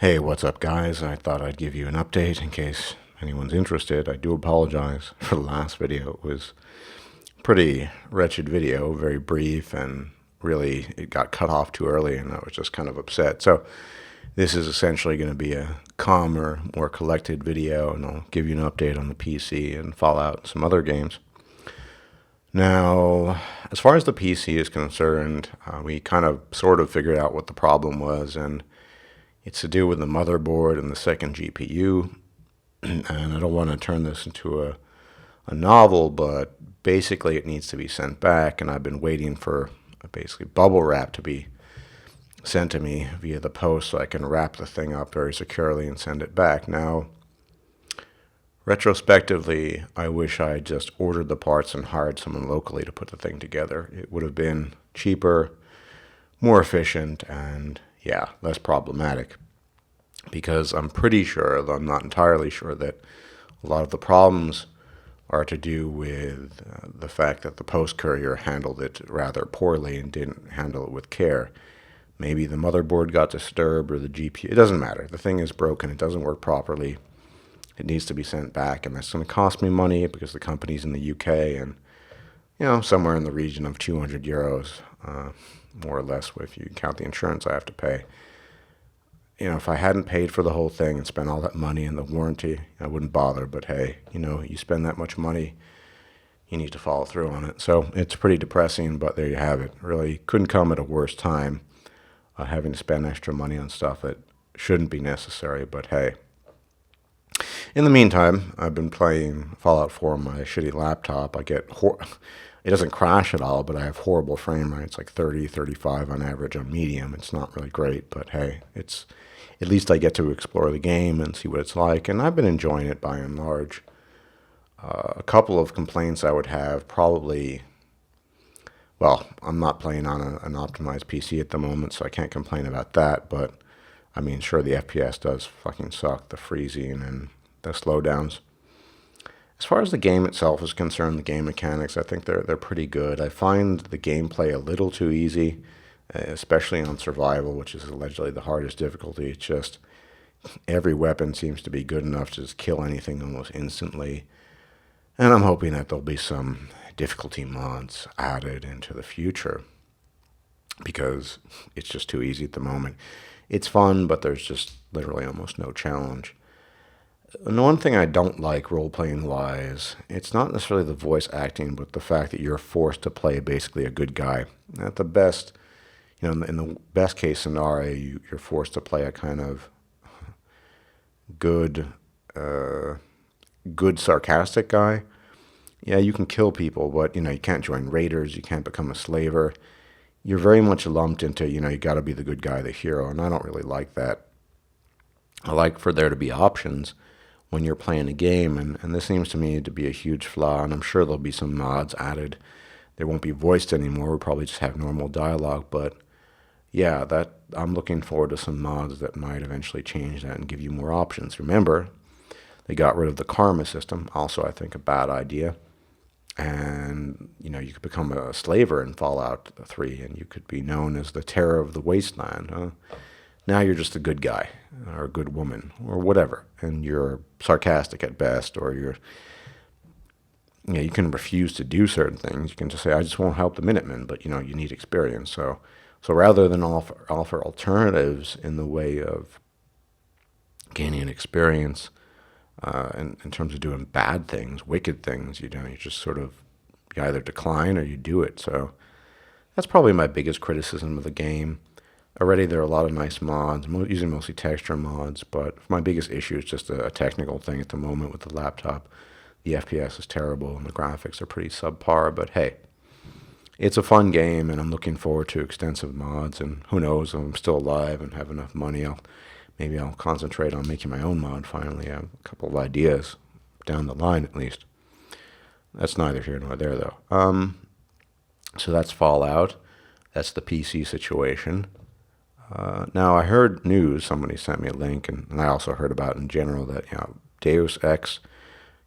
Hey, what's up, guys? I thought I'd give you an update in case anyone's interested. I do apologize for the last video. It was a pretty wretched video, very brief, and really it got cut off too early, and I was just kind of upset. So this is essentially going to be a calmer, more collected video, and I'll give you an update on the PC and Fallout and some other games. Now, as far as the PC is concerned, we kind of sort of figured out what the problem was, and it's to do with the motherboard and the second GPU. And I don't want to turn this into a novel, but basically it needs to be sent back, and I've been waiting for basically bubble wrap to be sent to me via the post so I can wrap the thing up very securely and send it back. Now, retrospectively, I wish I had just ordered the parts and hired someone locally to put the thing together. It would have been cheaper, more efficient, and yeah, less problematic. Because I'm pretty sure, though I'm not entirely sure, that a lot of the problems are to do with the fact that the post courier handled it rather poorly and didn't handle it with care. Maybe the motherboard got disturbed or the GPU. It doesn't matter. The thing is broken. It doesn't work properly. It needs to be sent back, and that's going to cost me money because the company's in the UK and, somewhere in the region of 200 euros, more or less, if you count the insurance I have to pay. If I hadn't paid for the whole thing and spent all that money in the warranty, I wouldn't bother. But hey, you spend that much money, you need to follow through on it. So it's pretty depressing, but there you have it. Really couldn't come at a worse time, having to spend extra money on stuff that shouldn't be necessary. But hey, in the meantime, I've been playing Fallout 4 on my shitty laptop. It doesn't crash at all, but I have horrible frame rates, like 30, 35 on average on medium. It's not really great, but hey, at least I get to explore the game and see what it's like, and I've been enjoying it by and large. A couple of complaints I would have probably, well, I'm not playing on an optimized PC at the moment, so I can't complain about that, but I mean, sure, the FPS does fucking suck, the freezing and the slowdowns. As far as the game itself is concerned, the game mechanics, I think they're pretty good. I find the gameplay a little too easy, especially on survival, which is allegedly the hardest difficulty. It's just every weapon seems to be good enough to just kill anything almost instantly. And I'm hoping that there'll be some difficulty mods added into the future because it's just too easy at the moment. It's fun, but there's just literally almost no challenge. And one thing I don't like role-playing wise, it's not necessarily the voice acting, but the fact that you're forced to play basically a good guy. At the best, in the best case scenario, you're forced to play a kind of good sarcastic guy. Yeah, you can kill people, but you can't join raiders, you can't become a slaver. You're very much lumped into, you got to be the good guy, the hero, and I don't really like that. I like for there to be options when you're playing a game, and this seems to me to be a huge flaw, and I'm sure there'll be some mods added. They won't be voiced anymore, we'll probably just have normal dialogue, but yeah, I'm looking forward to some mods that might eventually change that and give you more options. Remember, they got rid of the karma system, also I think a bad idea, and you could become a slaver in Fallout 3, and you could be known as the terror of the wasteland. Now you're just a good guy or a good woman or whatever, and you're sarcastic at best, or you can refuse to do certain things. You can just say, I just won't help the Minutemen, but you need experience. So rather than offer alternatives in the way of gaining experience in terms of doing bad things, wicked things, you just sort of you either decline or you do it. So that's probably my biggest criticism of the game. Already there are a lot of nice mods, using mostly texture mods, but my biggest issue is just a technical thing at the moment with the laptop. The FPS is terrible and the graphics are pretty subpar, but hey, it's a fun game and I'm looking forward to extensive mods, and who knows, if I'm still alive and have enough money, maybe I'll concentrate on making my own mod finally. I have a couple of ideas down the line at least. That's neither here nor there though. So that's Fallout. That's the PC situation. Now, I heard news, somebody sent me a link, and I also heard about in general that Deus Ex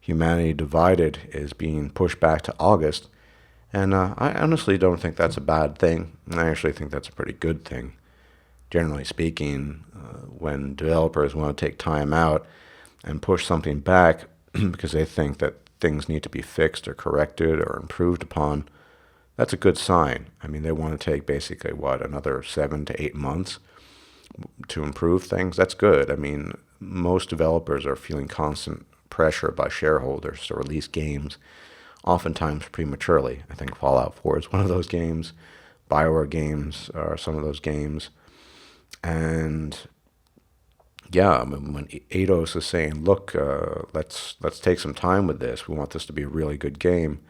Humanity Divided is being pushed back to August, and I honestly don't think that's a bad thing. I actually think that's a pretty good thing. generally speaking, when developers want to take time out and push something back because they think that things need to be fixed or corrected or improved upon, that's a good sign. I mean, they want to take basically, another 7 to 8 months to improve things? That's good. I mean, most developers are feeling constant pressure by shareholders to release games, oftentimes prematurely. I think Fallout 4 is one of those games. BioWare games are some of those games. And yeah, I mean, when Eidos is saying, "Look, let's take some time with this. We want this to be a really good game,"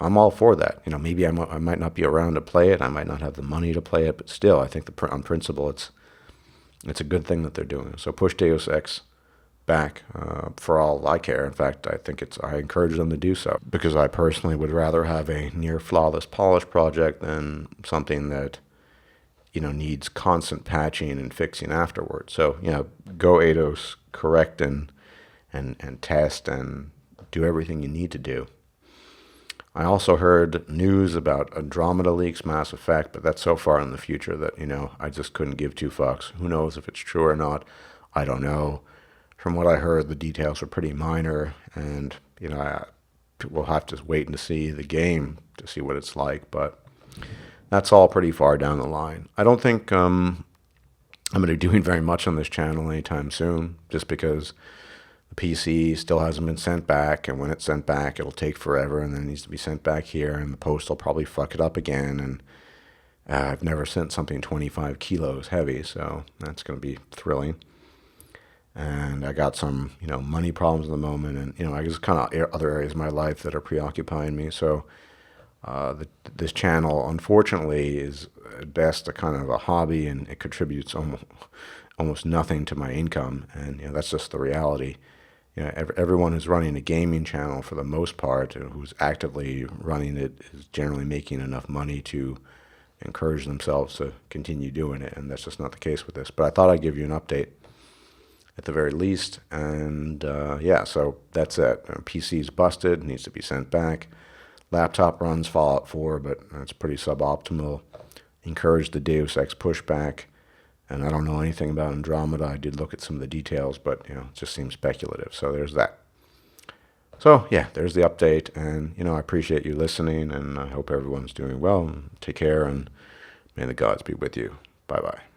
I'm all for that. Maybe I might not be around to play it. I might not have the money to play it, but still, I think on principle, it's a good thing that they're doing. So push Deus Ex back for all I care. In fact, I encourage them to do so, because I personally would rather have a near flawless polish project than something that needs constant patching and fixing afterwards. So go Eidos, correct and test and do everything you need to do. I also heard news about Andromeda leaks, Mass Effect, but that's so far in the future that I just couldn't give two fucks. Who knows if it's true or not? I don't know. From what I heard, the details are pretty minor, and we'll have to wait and see the game to see what it's like. But that's all pretty far down the line. I don't think I'm going to be doing very much on this channel anytime soon, just because the PC still hasn't been sent back, and when it's sent back, it'll take forever, and then it needs to be sent back here, and the post will probably fuck it up again. And I've never sent something 25 kilos heavy, so that's going to be thrilling. And I got some, money problems at the moment, and I just kind of other areas of my life that are preoccupying me. So this channel, unfortunately, is at best a kind of a hobby, and it contributes almost nothing to my income, and that's just the reality. Everyone who's running a gaming channel, for the most part, who's actively running it, is generally making enough money to encourage themselves to continue doing it, and that's just not the case with this. But I thought I'd give you an update at the very least, and so that's it. PC's busted, needs to be sent back. Laptop runs Fallout 4, but it's pretty suboptimal. Encourage the Deus Ex pushback. And I don't know anything about Andromeda. I did look at some of the details, but it just seems speculative. So there's that. So yeah, there's the update, and I appreciate you listening, and I hope everyone's doing well. Take care, and may the gods be with you. Bye bye.